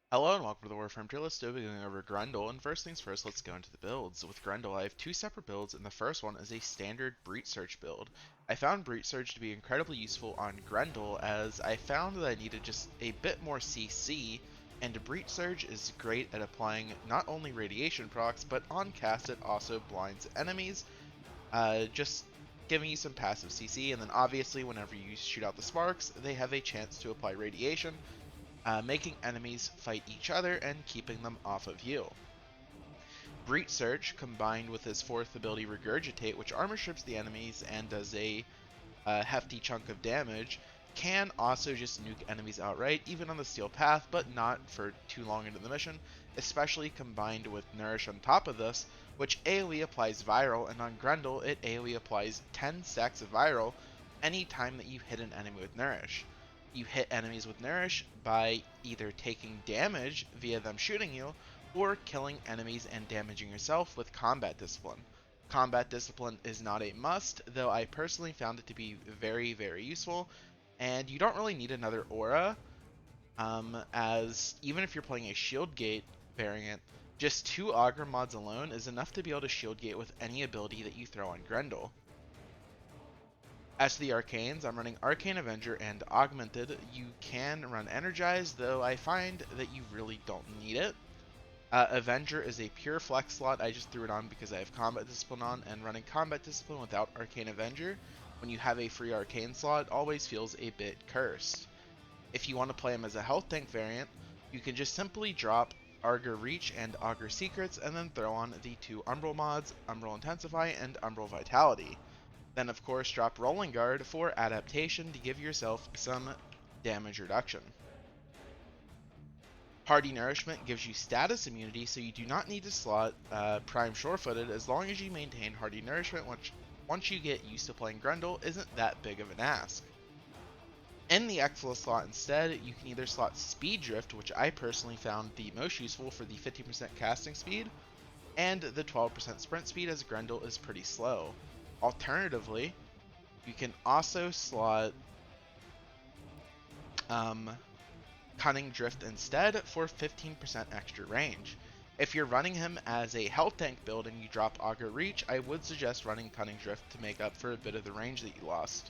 Hello and welcome to the Warframe tier list. We'll be going over Grendel, and first things first, let's go into the builds. With Grendel, I have two separate builds, and the first one is a standard Breach Search build. I found Breach Search to be incredibly useful on Grendel, as I found that I needed just a bit more CC, and Breach Surge is great at applying not only radiation procs, but on cast it also blinds enemies, just giving you some passive CC, and then obviously whenever you shoot out the sparks, they have a chance to apply radiation, making enemies fight each other and keeping them off of you. Breach Search, combined with his fourth ability Regurgitate, which armor strips the enemies and does a hefty chunk of damage, can also just nuke enemies outright, even on the steel path, but not for too long into the mission, especially combined with Nourish on top of this, which AoE applies viral, and on Grendel it AoE applies 10 stacks of viral anytime that you hit an enemy with Nourish. You hit enemies with Nourish by either taking damage via them shooting you, or killing enemies and damaging yourself with Combat Discipline. Combat Discipline is not a must, though I personally found it to be very, very useful, and you don't really need another aura, as even if you're playing a Shield Gate variant, just 2 Augur mods alone is enough to be able to Shield Gate with any ability that you throw on Grendel. As to the Arcanes, I'm running Arcane Avenger and Augmented. You can run Energized, though I find that you really don't need it. Avenger is a pure flex slot. I just threw it on because I have Combat Discipline on, and running Combat Discipline without Arcane Avenger, when you have a free Arcane slot, always feels a bit cursed. If you want to play him as a health tank variant, you can just simply drop Augur Reach and Augur Secrets, and then throw on the 2 Umbral mods, Umbral Intensify and Umbral Vitality. Then of course drop Rolling Guard for adaptation to give yourself some damage reduction. Hardy Nourishment gives you status immunity, so you do not need to slot Primed Surefooted as long as you maintain Hardy Nourishment, which once you get used to playing Grendel isn't that big of an ask. In the Exila slot instead, you can either slot Speed Drift, which I personally found the most useful for the 50% casting speed, and the 12% sprint speed, as Grendel is pretty slow. Alternatively, you can also slot Cunning Drift instead for 15% extra range. If you're running him as a health tank build and you drop Augur Reach, I would suggest running Cunning Drift to make up for a bit of the range that you lost.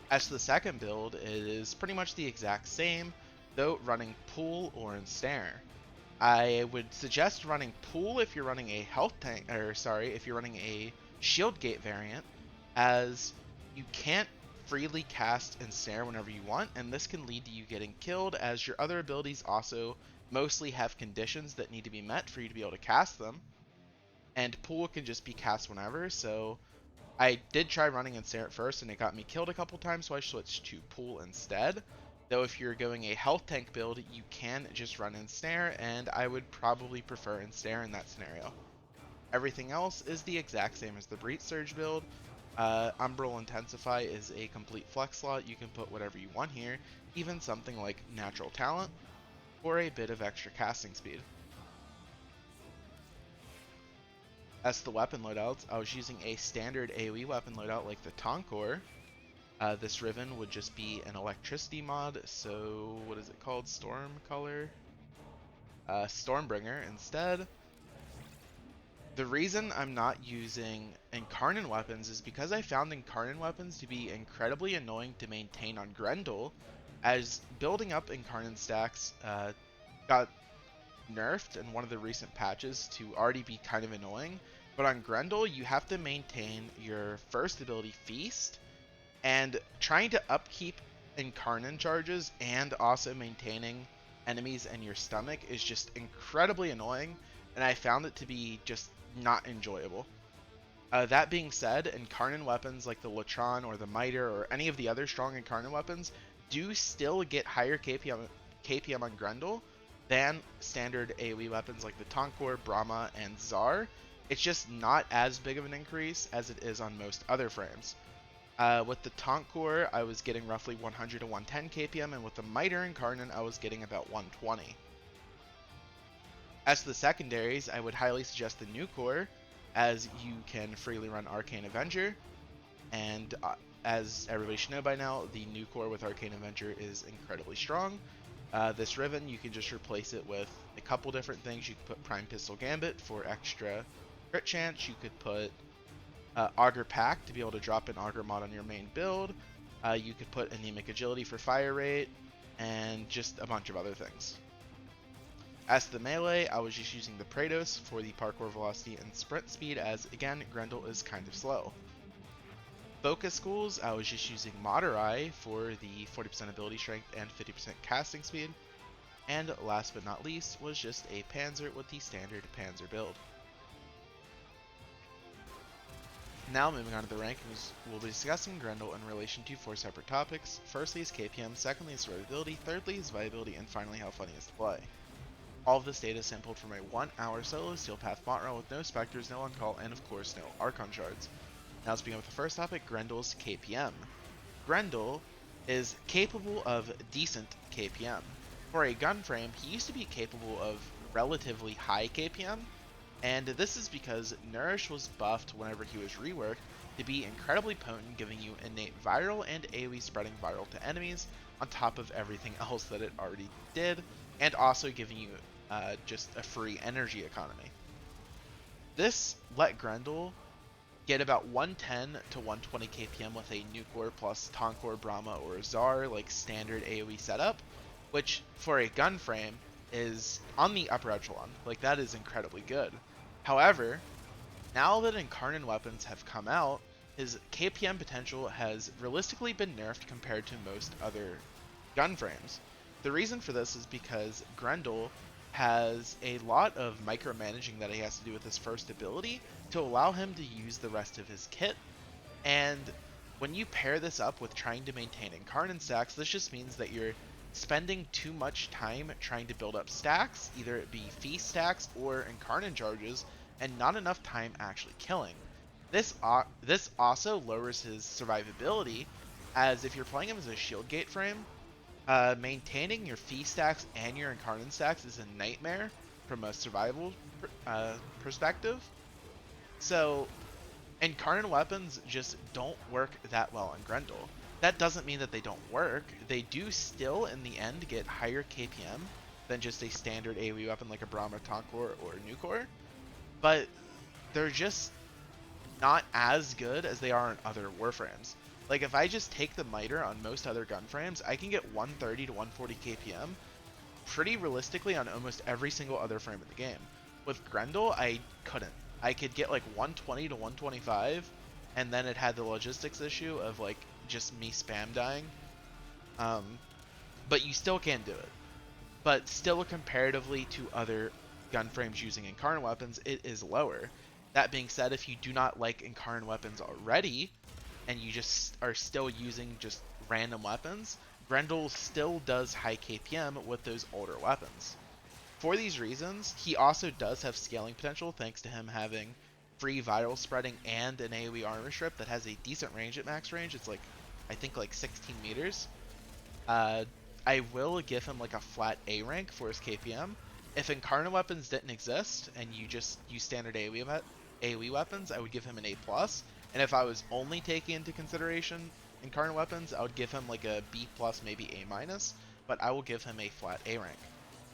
As to the second build, it is pretty much the exact same, though running Pool or Ensnare. I would suggest running Pool if you're running a health tank, or sorry, if you're running a Shield Gate variant, as you can't freely cast Ensnare whenever you want, and this can lead to you getting killed, as your other abilities also mostly have conditions that need to be met for you to be able to cast them, and Pool can just be cast whenever, so I did try running Ensnare at first, and it got me killed a couple times, so I switched to Pool instead. Though if you're going a health tank build, you can just run Ensnare, and I would probably prefer Ensnare in that scenario. Everything else is the exact same as the Breach Surge build. Umbral Intensify is a complete flex slot. You can put whatever you want here, even something like Natural Talent, or a bit of extra casting speed. As the weapon loadouts, I was using a standard AoE weapon loadout like the Nukor. This Riven would just be an electricity mod, so what is it called? Storm Color? Stormbringer instead. The reason I'm not using Incarnon weapons is because I found Incarnon weapons to be incredibly annoying to maintain on Grendel, as building up Incarnon stacks got nerfed in one of the recent patches to already be kind of annoying, but on Grendel you have to maintain your first ability Feast, and trying to upkeep Incarnon charges and also maintaining enemies in your stomach is just incredibly annoying, and I found it to be just not enjoyable. That being said, Incarnon weapons like the Latron or the Miter or any of the other strong Incarnon weapons do still get higher KPM on Grendel than standard AoE weapons like the Tonkor, Brahma, and Zar. It's just not as big of an increase as it is on most other frames. With the Tonkor, I was getting roughly 100 to 110 KPM, and with the Miter Incarnon, I was getting about 120. As to the secondaries, I would highly suggest the Nukor, as you can freely run Arcane Avenger, and as everybody should know by now, the Nukor with Arcane Avenger is incredibly strong. This Riven, you can just replace it with a couple different things. You could put Prime Pistol Gambit for extra crit chance. You could put Augur Pack to be able to drop an Augur mod on your main build. You could put Anemic Agility for fire rate, and just a bunch of other things. As to the melee, I was just using the Praetos for the parkour velocity and sprint speed, as again, Grendel is kind of slow. Focus schools, I was just using Madurai for the 40% ability strength and 50% casting speed. And last but not least was just a Panzer with the standard Panzer build. Now moving on to the rankings, we'll be discussing Grendel in relation to 4 separate topics. Firstly is KPM, secondly is Survivability, thirdly is Viability, and finally how fun he is to play. All of this data is sampled from a 1-hour solo Steel Path bot run with no Spectres, no on-call, and of course no Archon shards. Now let's begin with the first topic, Grendel's KPM. Grendel is capable of decent KPM. For a gun frame, he used to be capable of relatively high KPM, and this is because Nourish was buffed whenever he was reworked to be incredibly potent, giving you innate viral and AoE spreading viral to enemies on top of everything else that it already did, and also giving you just a free energy economy. This let Grendel get about 110 to 120 KPM with a Nukor plus Tonkor, Brahma, or Zar like standard AoE setup, which for a gun frame is on the upper echelon. Like, that is incredibly good. However, now that Incarnon weapons have come out, his KPM potential has realistically been nerfed compared to most other gun frames. The reason for this is because Grendel has a lot of micromanaging that he has to do with his first ability to allow him to use the rest of his kit, and when you pair this up with trying to maintain Incarnon stacks, this just means that you're spending too much time trying to build up stacks, either it be feast stacks or Incarnon charges, and not enough time actually killing. This also lowers his survivability, as if you're playing him as a shield gate frame, maintaining your feast stacks and your Incarnon stacks is a nightmare from a survival perspective. So Incarnon weapons just don't work that well on Grendel. That doesn't mean that they don't work. They do still, in the end, get higher KPM than just a standard AoE weapon like a Brahma, Tonkor, or Nukor, but they're just not as good as they are in other Warframes. Like, if I just take the miter on most other gun frames, I can get 130 to 140 KPM pretty realistically on almost every single other frame in the game. With Grendel, I couldn't. I could get like 120 to 125, and then it had the logistics issue of like just me spam dying. But you still can't do it. But still, comparatively to other gun frames using Incarnon weapons, it is lower. That being said, if you do not like Incarnon weapons already, and you just are still using just random weapons, Grendel still does high KPM with those older weapons. For these reasons, he also does have scaling potential thanks to him having free viral spreading and an AoE armor strip that has a decent range at max range. It's like, I think like 16 meters. I will give him like a flat A rank for his KPM. If Incarnon weapons didn't exist and you just use standard AoE weapons, I would give him an A+. And if I was only taking into consideration Incarnon weapons, I would give him like a B+, maybe A-, but I will give him a flat A rank.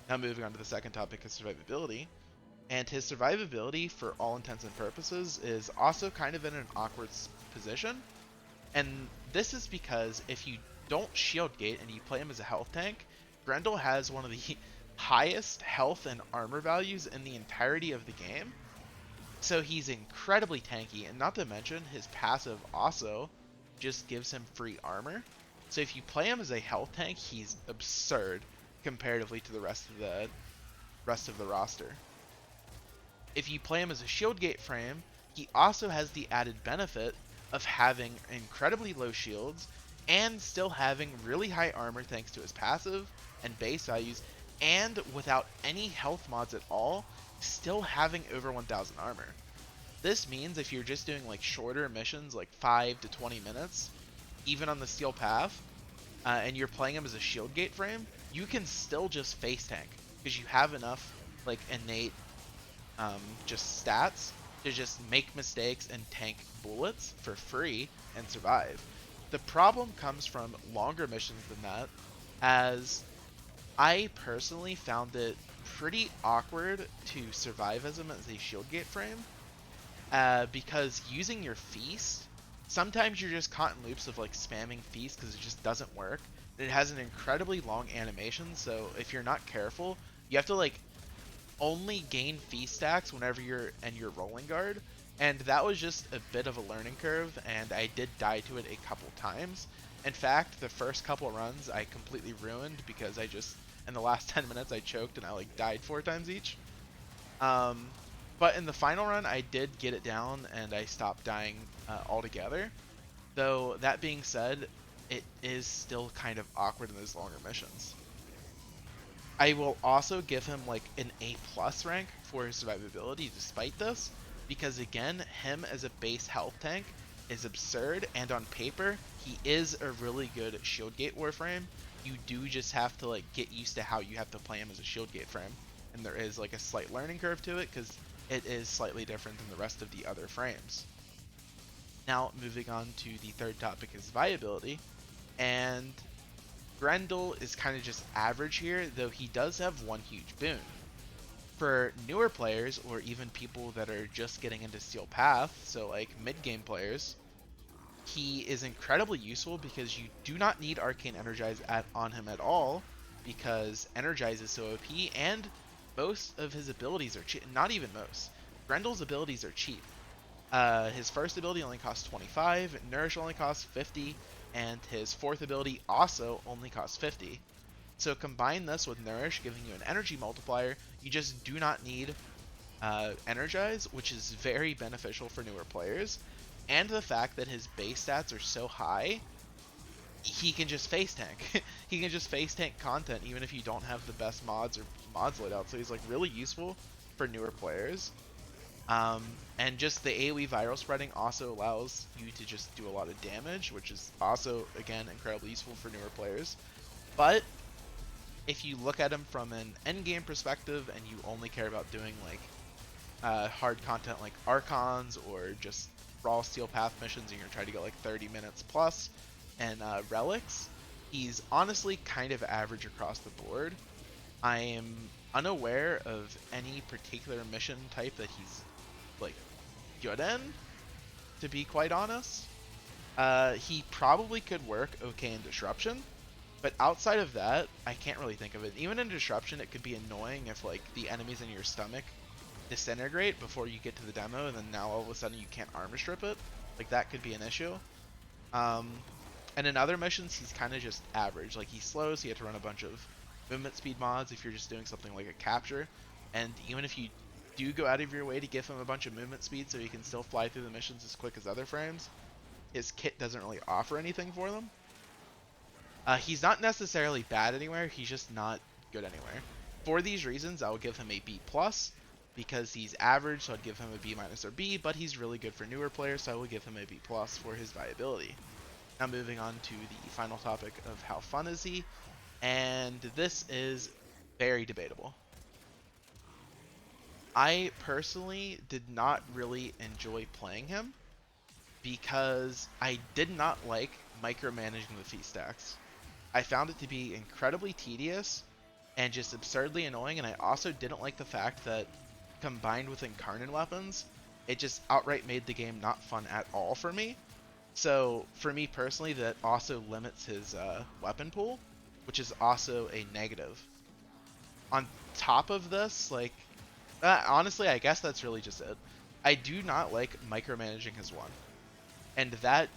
Now moving on to the second topic of survivability. And his survivability, for all intents and purposes, is also kind of in an awkward position. And this is because if you don't shield gate and you play him as a health tank, Grendel has one of the highest health and armor values in the entirety of the game. So he's incredibly tanky, and not to mention his passive also just gives him free armor. So if you play him as a health tank, he's absurd comparatively to the rest of the roster. If you play him as a shield gate frame, he also has the added benefit of having incredibly low shields and still having really high armor thanks to his passive and base values, and without any health mods at all, still having over 1000 armor. This means if you're just doing like shorter missions, like 5 to 20 minutes, even on the Steel Path, and you're playing him as a shield gate frame, you can still just face tank because you have enough like innate just stats to just make mistakes and tank bullets for free and survive. The problem comes from longer missions than that, as I personally found it pretty awkward to survive as him as a shield gate frame, because using your feast, sometimes you're just caught in loops of like spamming feast because it just doesn't work. It has an incredibly long animation, so if you're not careful, you have to like only gain feast stacks whenever you're in your rolling guard, and that was just a bit of a learning curve, and I did die to it a couple times. In fact, the first couple runs I completely ruined because I just, in the last 10 minutes, I choked and I like died 4 times each. Um, but in the final run, I did get it down and I stopped dying altogether. Though, that being said, it is still kind of awkward in those longer missions. I will also give him like an A plus rank for his survivability despite this, because again, him as a base health tank is absurd, and on paper, he is a really good shield gate warframe. You do just have to like get used to how you have to play him as a shield gate frame, and there is like a slight learning curve to it because it is slightly different than the rest of the other frames. Now, moving on to the third topic is viability, and Grendel is kind of just average here, though he does have one huge boon. For newer players, or even people that are just getting into Steel Path, so like mid-game players, he is incredibly useful because you do not need Arcane Energize on him at all, because Energize is so OP, and most of his abilities are cheap. Not even most. Grendel's abilities are cheap. His first ability only costs 25, Nourish only costs 50, and his fourth ability also only costs 50. So combine this with Nourish, giving you an energy multiplier, you just do not need Energize, which is very beneficial for newer players. And the fact that his base stats are so high, he can just face tank. He can just face tank content even if you don't have the best mods or mods laid out. So he's like really useful for newer players. And just the AoE viral spreading also allows you to just do a lot of damage, which is also, again, incredibly useful for newer players. But if you look at him from an endgame perspective and you only care about doing like hard content like Archons or just raw Steel Path missions and you're trying to get like 30 minutes plus and relics, he's honestly kind of average across the board. I am unaware of any particular mission type that he's like good in, to be quite honest. He probably could work okay in Disruption, but outside of that, I can't really think of it. Even in Disruption, it could be annoying if like the enemies in your stomach disintegrate before you get to the demo, and then now all of a sudden you can't armor strip it. Like that could be an issue. Um, and in other missions, he's kind of just average. Like he slows, so you have to run a bunch of movement speed mods if you're just doing something like a capture. And even if you do go out of your way to give him a bunch of movement speed so he can still fly through the missions as quick as other frames, his kit doesn't really offer anything for them. He's not necessarily bad anywhere, he's just not good anywhere. For these reasons, I will give him a B+, because he's average, so I'd give him a B- or B, but he's really good for newer players, so I will give him a B+ for his viability. Now moving on to the final topic of how fun is he, and this is very debatable. I personally did not really enjoy playing him because I did not like micromanaging the feast stacks. I found it to be incredibly tedious and just absurdly annoying, and I also didn't like the fact that combined with Incarnon weapons, it just outright made the game not fun at all for me. So for me personally, that also limits his weapon pool, which is also a negative. On top of this, like, honestly, I guess that's really just it. I do not like micromanaging his one. And that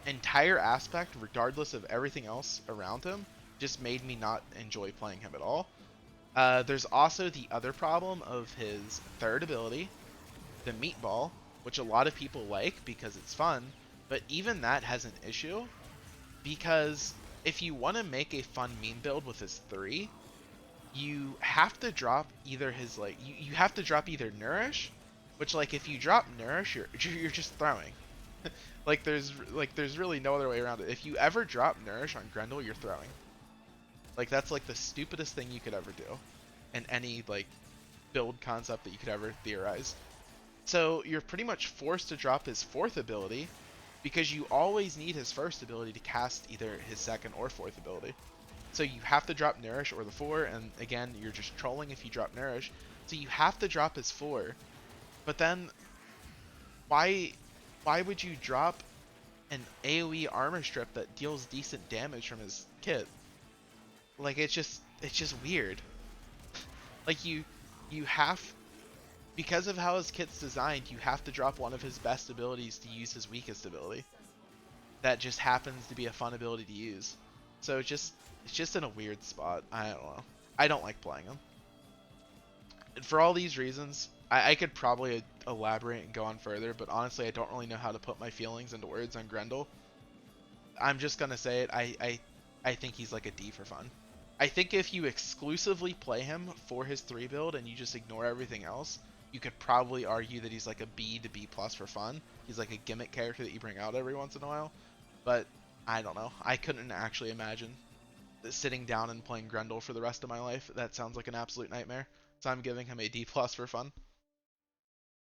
entire aspect, regardless of everything else around him, just made me not enjoy playing him at all. There's also the other problem of his third ability, the meatball, which a lot of people like because it's fun, but even that has an issue because if you want to make a fun meme build with his 3, you have to drop either his like you have to drop either Nourish, which like if you drop Nourish, you're just throwing. There's really no other way around it. If you ever drop Nourish on Grendel, you're throwing. Like that's like the stupidest thing you could ever do in any like build concept that you could ever theorize. So you're pretty much forced to drop his fourth ability because you always need his first ability to cast either his second or fourth ability. So you have to drop Nourish or the 4, and again, you're just trolling if you drop Nourish. So you have to drop his 4. But then, why would you drop an AoE armor strip that deals decent damage from his kit? Like, it's just weird. Like, you have, because of how his kit's designed, you have to drop one of his best abilities to use his weakest ability. That just happens to be a fun ability to use. So it's just in a weird spot. I don't know. I don't like playing him. And for all these reasons, I could probably elaborate and go on further, but honestly, I don't really know how to put my feelings into words on Grendel. I'm just gonna say it. I think he's like a D for fun. I think if you exclusively play him for his 3 build and you just ignore everything else, you could probably argue that he's like a B to B plus for fun. He's like a gimmick character that you bring out every once in a while. But I don't know. I couldn't actually imagine sitting down and playing Grendel for the rest of my life. That sounds like an absolute nightmare. So I'm giving him a D plus for fun.